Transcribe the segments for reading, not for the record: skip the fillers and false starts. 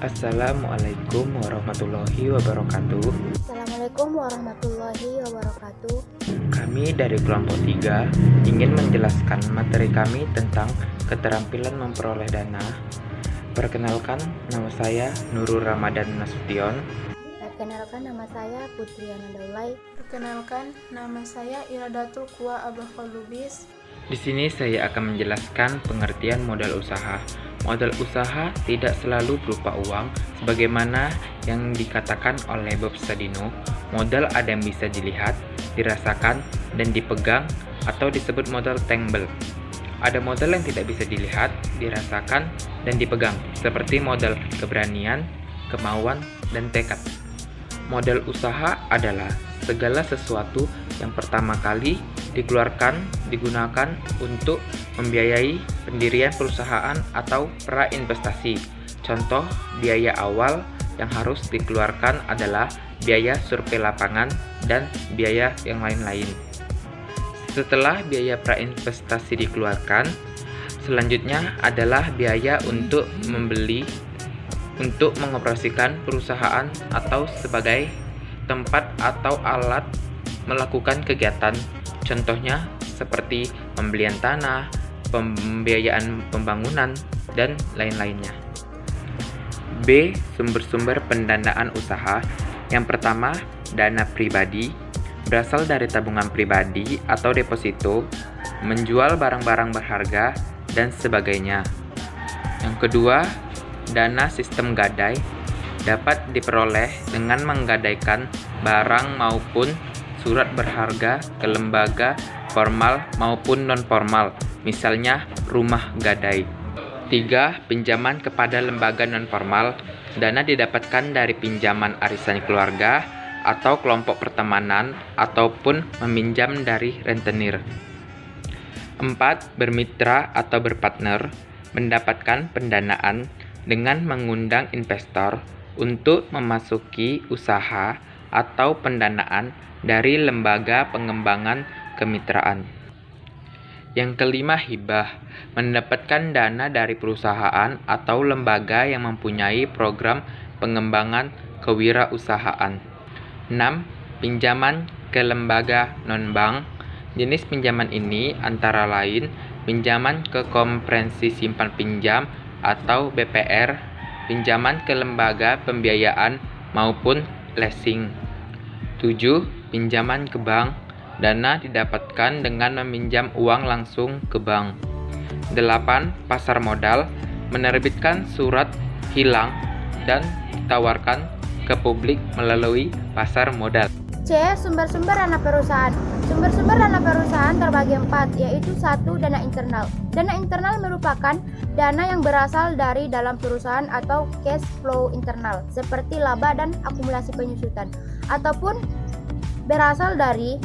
Assalamualaikum warahmatullahi wabarakatuh. Assalamualaikum warahmatullahi wabarakatuh. Kami dari kelompok 3 ingin menjelaskan materi kami tentang keterampilan memperoleh dana. Perkenalkan, nama saya Nurul Ramadan Nasution. Perkenalkan, nama saya Putri Anandaulay. Perkenalkan, nama saya Iradatul Quwa Abahul Lubis. Di sini saya akan menjelaskan pengertian modal usaha. Modal usaha tidak selalu berupa uang, sebagaimana yang dikatakan oleh Bob Sadino. Modal ada yang bisa dilihat, dirasakan, dan dipegang, atau disebut modal tangible. Ada modal yang tidak bisa dilihat, dirasakan, dan dipegang, seperti modal keberanian, kemauan, dan tekad. Modal usaha adalah segala sesuatu yang pertama kali digunakan untuk membiayai pendirian perusahaan atau prainvestasi. Contoh biaya awal yang harus dikeluarkan adalah biaya survei lapangan dan biaya yang lain-lain. Setelah biaya prainvestasi dikeluarkan, selanjutnya adalah biaya untuk mengoperasikan perusahaan atau sebagai tempat atau alat melakukan kegiatan. Contohnya seperti pembelian tanah, pembiayaan pembangunan, dan lain-lainnya. B. Sumber-sumber pendanaan usaha. Yang pertama, dana pribadi, berasal dari tabungan pribadi atau deposito, menjual barang-barang berharga, dan sebagainya. Yang kedua, dana sistem gadai, dapat diperoleh dengan menggadaikan barang maupun surat berharga ke lembaga formal maupun non-formal, misalnya rumah gadai. 3. Pinjaman kepada lembaga non-formal, dana didapatkan dari pinjaman arisan keluarga atau kelompok pertemanan ataupun meminjam dari rentenir. 4. Bermitra atau berpartner, mendapatkan pendanaan dengan mengundang investor untuk memasuki usaha atau pendanaan dari lembaga pengembangan kemitraan. Yang kelima, hibah, mendapatkan dana dari perusahaan atau lembaga yang mempunyai program pengembangan kewirausahaan. 6. Pinjaman ke lembaga non-bank. Jenis pinjaman ini antara lain pinjaman ke koperasi simpan pinjam atau BPR, pinjaman ke lembaga pembiayaan maupun leasing. 7. Pinjaman ke bank, dana didapatkan dengan meminjam uang langsung ke bank. 8. Pasar modal, menerbitkan surat hilang dan ditawarkan ke publik melalui pasar modal. C. Sumber-sumber dana perusahaan. Sumber-sumber dana perusahaan terbagi 4, yaitu 1. Dana internal. Dana internal merupakan dana yang berasal dari dalam perusahaan atau cash flow internal, seperti laba dan akumulasi penyusutan, ataupun berasal dari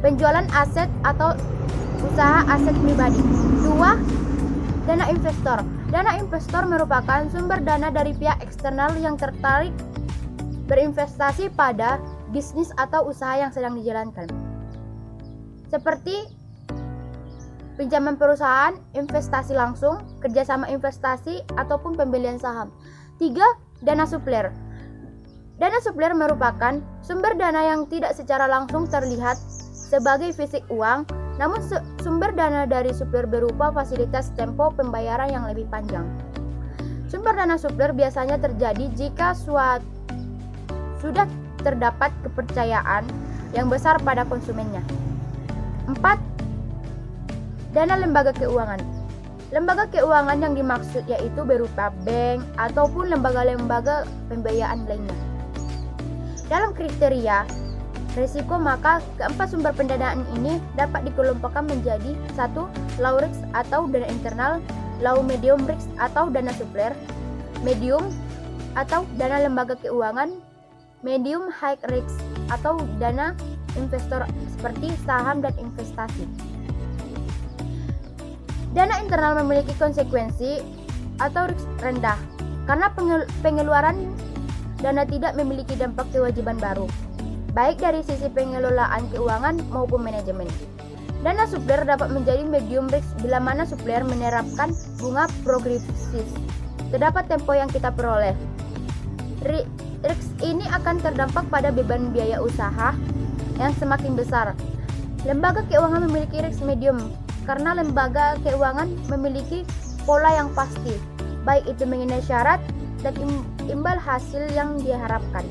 penjualan aset atau usaha aset pribadi. 2. Dana investor. Dana investor merupakan sumber dana dari pihak eksternal yang tertarik berinvestasi pada bisnis atau usaha yang sedang dijalankan, seperti pinjaman perusahaan, investasi langsung, kerjasama investasi, ataupun pembelian saham. 3. Dana supplier. Dana supplier merupakan sumber dana yang tidak secara langsung terlihat sebagai fisik uang, namun sumber dana dari supplier berupa fasilitas tempo pembayaran yang lebih panjang. Sumber dana supplier biasanya terjadi jika sudah terdapat kepercayaan yang besar pada konsumennya. 4. Dana lembaga keuangan. Lembaga keuangan yang dimaksud yaitu berupa bank ataupun lembaga-lembaga pembiayaan lainnya. Dalam kriteria risiko, maka keempat sumber pendanaan ini dapat dikelompokkan menjadi 1. Low risk atau dana internal, low medium risk atau dana supplier, medium atau dana lembaga keuangan, medium high risk atau dana investor seperti saham dan investasi. Dana internal memiliki konsekuensi atau risk rendah karena pengeluaran dana tidak memiliki dampak kewajiban baru, baik dari sisi pengelolaan keuangan maupun manajemen. Dana supplier dapat menjadi medium risk bila mana supplier menerapkan bunga progresif. Terdapat tempo yang kita peroleh. Risks ini akan terdampak pada beban biaya usaha yang semakin besar. Lembaga keuangan memiliki risk medium karena lembaga keuangan memiliki pola yang pasti, baik itu mengenai syarat dan imbal hasil yang diharapkan.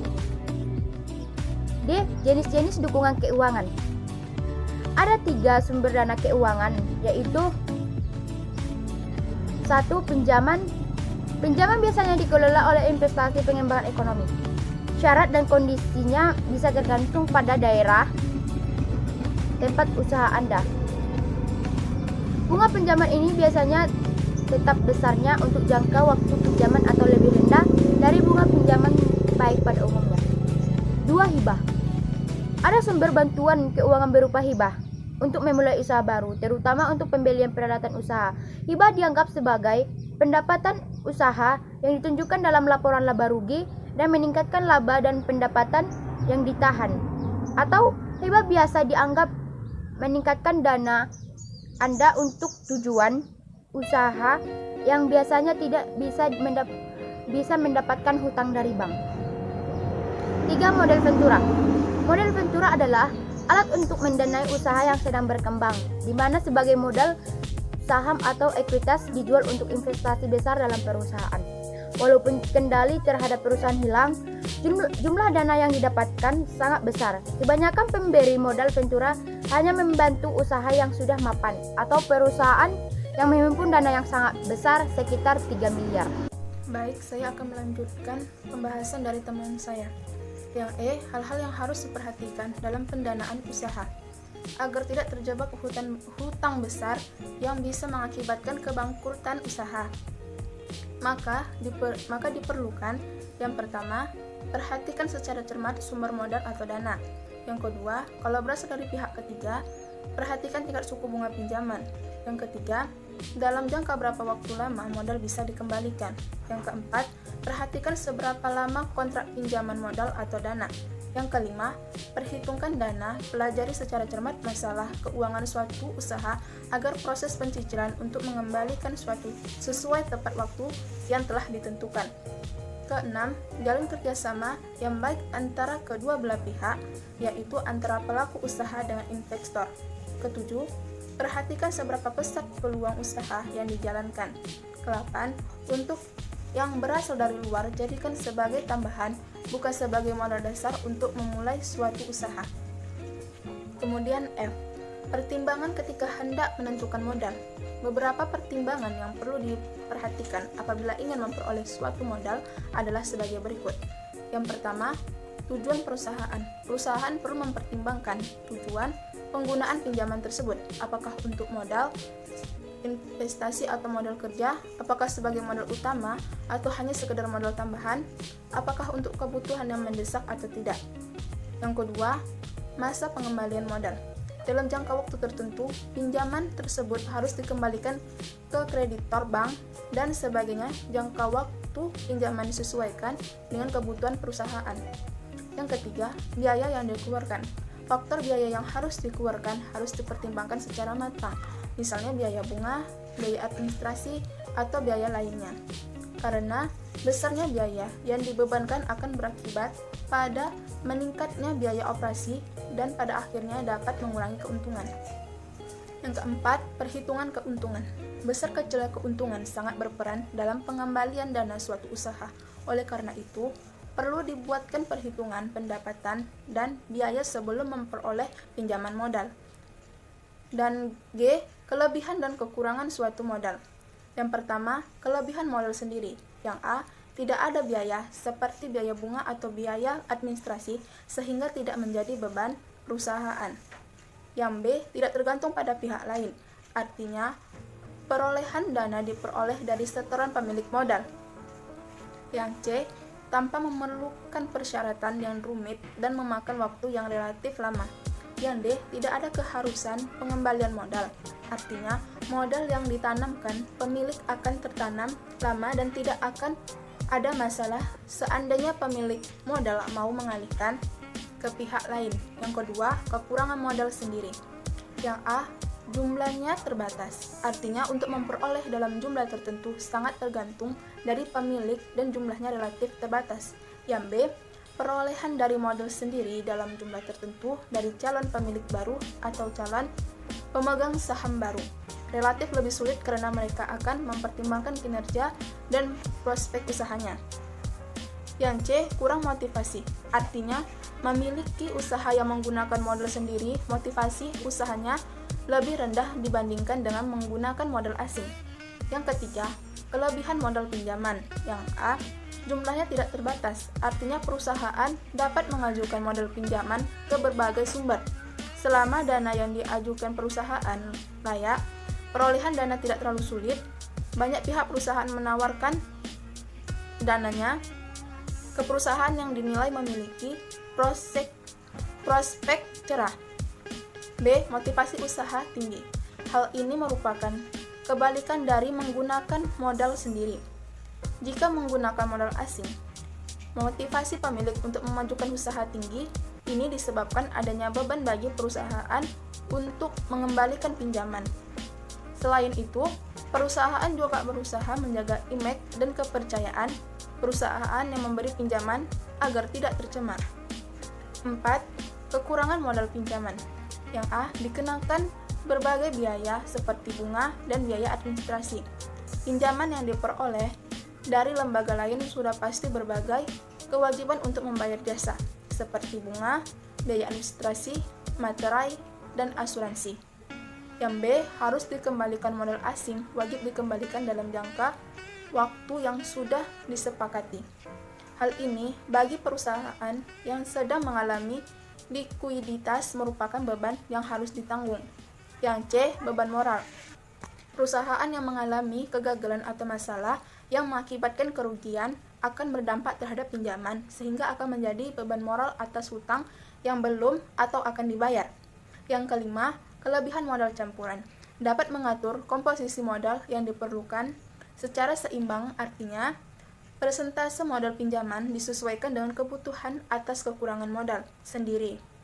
D. Jenis-jenis dukungan keuangan. Ada 3 sumber dana keuangan, yaitu 1. Pinjaman. Pinjaman biasanya dikelola oleh investasi pengembangan ekonomi. Syarat dan kondisinya bisa tergantung pada daerah tempat usaha Anda. Bunga pinjaman ini biasanya tetap besarnya untuk jangka waktu pinjaman atau lebih rendah dari bunga pinjaman baik pada umumnya. 2. Hibah. Ada sumber bantuan keuangan berupa hibah untuk memulai usaha baru, terutama untuk pembelian peralatan usaha. Hibah dianggap sebagai pendapatan usaha yang ditunjukkan dalam laporan laba rugi dan meningkatkan laba dan pendapatan yang ditahan. Atau hibah biasa dianggap meningkatkan dana Anda untuk tujuan usaha yang biasanya tidak bisa mendapatkan hutang dari bank. 3. Model ventura. Model ventura adalah alat untuk mendanai usaha yang sedang berkembang, di mana sebagai modal saham atau ekuitas dijual untuk investasi besar dalam perusahaan. Walaupun kendali terhadap perusahaan hilang, jumlah dana yang didapatkan sangat besar. Kebanyakan pemberi modal ventura hanya membantu usaha yang sudah mapan atau perusahaan yang menghimpun dana yang sangat besar sekitar 3 miliar. Baik, saya akan melanjutkan pembahasan dari teman saya. Yang E, hal-hal yang harus diperhatikan dalam pendanaan usaha agar tidak terjebak hutang besar yang bisa mengakibatkan kebangkrutan usaha. Maka diperlukan yang pertama, perhatikan secara cermat sumber modal atau dana. Yang kedua, kalau berasal dari pihak ketiga, perhatikan tingkat suku bunga pinjaman. Yang ketiga, dalam jangka berapa waktu lama modal bisa dikembalikan. Yang keempat, perhatikan seberapa lama kontrak pinjaman modal atau dana. Yang kelima, perhitungkan dana, pelajari secara cermat masalah keuangan suatu usaha agar proses pencicilan untuk mengembalikan suatu sesuai tepat waktu yang telah ditentukan. Keenam, jalin kerjasama yang baik antara kedua belah pihak, yaitu antara pelaku usaha dengan investor. Ketujuh, perhatikan seberapa besar peluang usaha yang dijalankan. Ke-8, untuk yang berasal dari luar jadikan sebagai tambahan, bukan sebagai modal dasar untuk memulai suatu usaha. Kemudian F, pertimbangan ketika hendak menentukan modal. Beberapa pertimbangan yang perlu diperhatikan apabila ingin memperoleh suatu modal adalah sebagai berikut. Yang pertama, tujuan perusahaan. Perusahaan perlu mempertimbangkan tujuan penggunaan pinjaman tersebut, apakah untuk modal investasi atau modal kerja, apakah sebagai modal utama atau hanya sekedar modal tambahan, apakah untuk kebutuhan yang mendesak atau tidak. Yang kedua, masa pengembalian modal. Dalam jangka waktu tertentu, pinjaman tersebut harus dikembalikan ke kreditor bank dan sebagainya. Jangka waktu pinjaman disesuaikan dengan kebutuhan perusahaan. Yang ketiga, biaya yang dikeluarkan. Faktor biaya yang harus dikeluarkan harus dipertimbangkan secara matang, misalnya biaya bunga, biaya administrasi, atau biaya lainnya. Karena besarnya biaya yang dibebankan akan berakibat pada meningkatnya biaya operasi dan pada akhirnya dapat mengurangi keuntungan. Yang keempat, perhitungan keuntungan. Besar kecilnya keuntungan sangat berperan dalam pengembalian dana suatu usaha. Oleh karena itu, perlu dibuatkan perhitungan pendapatan dan biaya sebelum memperoleh pinjaman modal. Dan G, kelebihan dan kekurangan suatu modal. Yang pertama, kelebihan modal sendiri. Yang A, tidak ada biaya seperti biaya bunga atau biaya administrasi sehingga tidak menjadi beban perusahaan. Yang B, tidak tergantung pada pihak lain. Artinya, perolehan dana diperoleh dari setoran pemilik modal. Yang C, tanpa memerlukan persyaratan yang rumit dan memakan waktu yang relatif lama. Yang D, tidak ada keharusan pengembalian modal. Artinya, modal yang ditanamkan pemilik akan tertanam lama dan tidak akan ada masalah seandainya pemilik modal mau mengalihkan ke pihak lain. Yang kedua, kekurangan modal sendiri. Yang A, jumlahnya terbatas. Artinya, untuk memperoleh dalam jumlah tertentu sangat tergantung dari pemilik dan jumlahnya relatif terbatas. Yang B, perolehan dari modal sendiri dalam jumlah tertentu dari calon pemilik baru atau calon pemegang saham baru. Relatif lebih sulit karena mereka akan mempertimbangkan kinerja dan prospek usahanya. Yang C, kurang motivasi. Artinya, memiliki usaha yang menggunakan modal sendiri, motivasi usahanya lebih rendah dibandingkan dengan menggunakan modal asing. Yang ketiga, kelebihan modal pinjaman. Yang A, jumlahnya tidak terbatas. Artinya perusahaan dapat mengajukan modal pinjaman ke berbagai sumber. Selama dana yang diajukan perusahaan layak, perolehan dana tidak terlalu sulit, banyak pihak perusahaan menawarkan dananya ke perusahaan yang dinilai memiliki prospek cerah. B, motivasi usaha tinggi. Hal ini merupakan kebalikan dari menggunakan modal sendiri. Jika menggunakan modal asing, motivasi pemilik untuk memajukan usaha tinggi. Ini disebabkan adanya beban bagi perusahaan untuk mengembalikan pinjaman. Selain itu, perusahaan juga berusaha menjaga image dan kepercayaan perusahaan yang memberi pinjaman agar tidak tercemar. 4. Kekurangan modal pinjaman. Yang A, dikenakan berbagai biaya seperti bunga dan biaya administrasi. Pinjaman yang diperoleh dari lembaga lain sudah pasti berbagai kewajiban untuk membayar jasa, seperti bunga, biaya administrasi, materai, dan asuransi. Yang B, harus dikembalikan modal asing, wajib dikembalikan dalam jangka waktu yang sudah disepakati. Hal ini bagi perusahaan yang sedang mengalami likuiditas merupakan beban yang harus ditanggung. Yang C, beban moral. Perusahaan yang mengalami kegagalan atau masalah yang mengakibatkan kerugian akan berdampak terhadap pinjaman, sehingga akan menjadi beban moral atas hutang yang belum atau akan dibayar. Yang kelima, kelebihan modal campuran. Dapat mengatur komposisi modal yang diperlukan secara seimbang, artinya persentase modal pinjaman disesuaikan dengan kebutuhan atas kekurangan modal sendiri.